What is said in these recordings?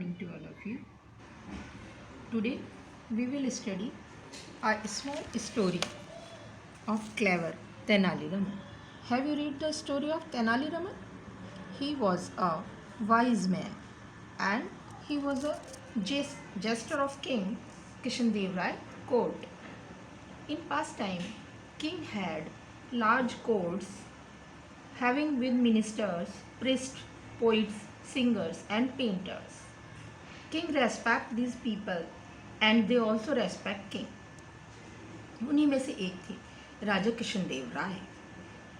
morning to all of you. Today we will study a small story of clever Tenali Raman. Have you read the story of Tenali Raman? He was a wise man and he was a jester of King Kishandev Rai court. In past time, king had large courts having with ministers, priests, poets, singers and painters. King respect these people and they also respect king. उन्हीं में से एक थे राजा किशनदेव राय।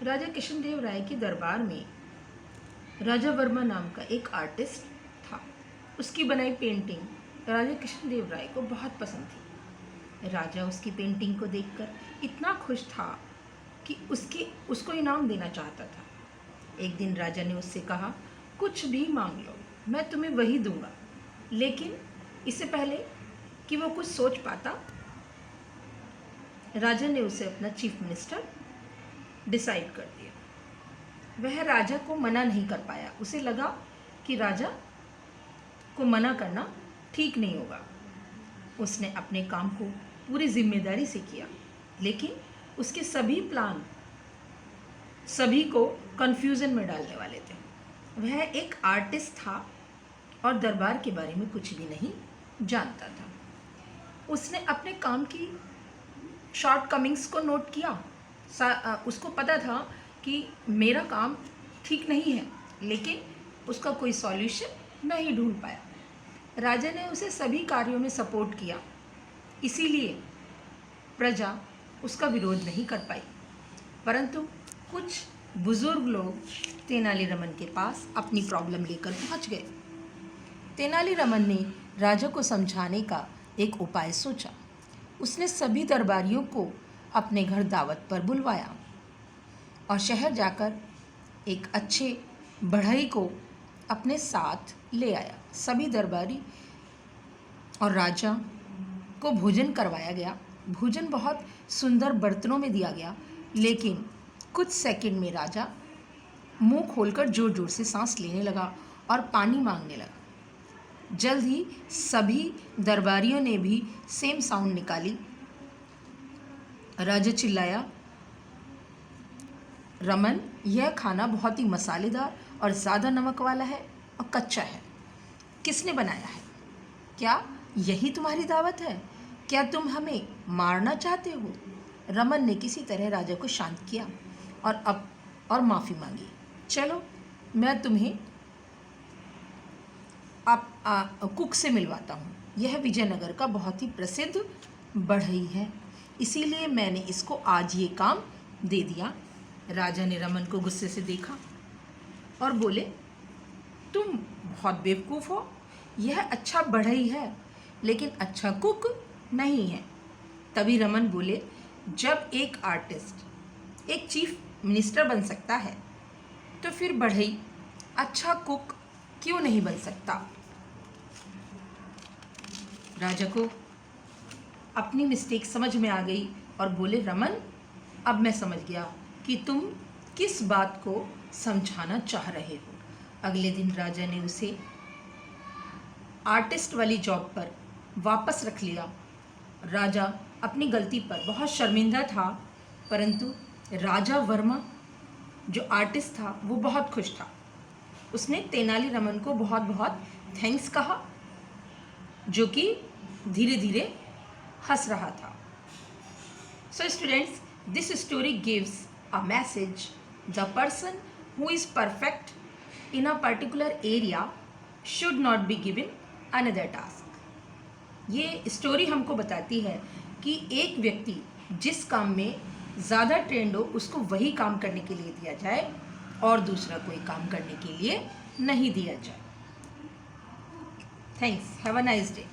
राजा किशनदेव राय के दरबार में राजा वर्मा नाम का एक आर्टिस्ट था। उसकी बनाई पेंटिंग राजा किशनदेव राय को बहुत पसंद थी। राजा उसकी पेंटिंग को देखकर इतना खुश था कि उसको इनाम देना चाहता था। एक दिन राजा ने उससे कहा, कुछ भी मांग लो, मैं तुम्हें वही दूंगा, लेकिन इससे पहले कि वो कुछ सोच पाता, राजा ने उसे अपना चीफ मिनिस्टर डिसाइड कर दिया। वह राजा को मना नहीं कर पाया। उसे लगा कि राजा को मना करना ठीक नहीं होगा। उसने अपने काम को पूरी जिम्मेदारी से किया, लेकिन उसके सभी प्लान सभी को कंफ्यूजन में डालने वाले थे। वह एक आर्टिस्ट था और दरबार के बारे में कुछ भी नहीं जानता था। उसने अपने काम की शॉर्टकमिंग्स को नोट किया। उसको पता था कि मेरा काम ठीक नहीं है, लेकिन उसका कोई सॉल्यूशन नहीं ढूंढ पाया। राजा ने उसे सभी कार्यों में सपोर्ट किया, इसीलिए प्रजा उसका विरोध नहीं कर पाई। परंतु कुछ बुजुर्ग लोग तेनालीरामन के पास अपनी प्रॉब्लम लेकर पहुंच गए। तेनालीरामन ने राजा को समझाने का एक उपाय सोचा। उसने सभी दरबारियों को अपने घर दावत पर बुलवाया और शहर जाकर एक अच्छे बढ़ई को अपने साथ ले आया। सभी दरबारी और राजा को भोजन करवाया गया। भोजन बहुत सुंदर बर्तनों में दिया गया, लेकिन कुछ सेकंड में राजा मुंह खोलकर जोर जोर से सांस लेने लगा और पानी मांगने लगा। जल्द ही सभी दरबारियों ने भी सेम साउंड निकाली। राजा चिल्लाया, रमन, यह खाना बहुत ही मसालेदार और ज़्यादा नमक वाला है और कच्चा है। किसने बनाया है? क्या यही तुम्हारी दावत है? क्या तुम हमें मारना चाहते हो? रमन ने किसी तरह राजा को शांत किया और माफ़ी मांगी। चलो, मैं तुम्हें कुक से मिलवाता हूँ। यह विजयनगर का बहुत ही प्रसिद्ध बढ़ई है, इसीलिए मैंने इसको आज ये काम दे दिया। राजा ने रमन को गुस्से से देखा और बोले, तुम बहुत बेवकूफ़ हो। यह अच्छा बढ़ई है, लेकिन अच्छा कुक नहीं है। तभी रमन बोले, जब एक आर्टिस्ट एक चीफ मिनिस्टर बन सकता है, तो फिर बढ़ई अच्छा कुक क्यों नहीं बन सकता? राजा को अपनी मिस्टेक समझ में आ गई और बोले, रमन, अब मैं समझ गया कि तुम किस बात को समझाना चाह रहे हो। अगले दिन राजा ने उसे आर्टिस्ट वाली जॉब पर वापस रख लिया। राजा अपनी गलती पर बहुत शर्मिंदा था, परंतु राजा वर्मा जो आर्टिस्ट था वो बहुत खुश था। उसने तेनालीरामन को बहुत बहुत थैंक्स कहा, जो कि धीरे धीरे हंस रहा था। So students, this story gives a message, the person who is perfect in a particular area should not be given another task. ये स्टोरी हमको बताती है कि एक व्यक्ति जिस काम में ज़्यादा ट्रेंड हो, उसको वही काम करने के लिए दिया जाए और दूसरा कोई काम करने के लिए नहीं दिया जाए। Thanks, have a nice day.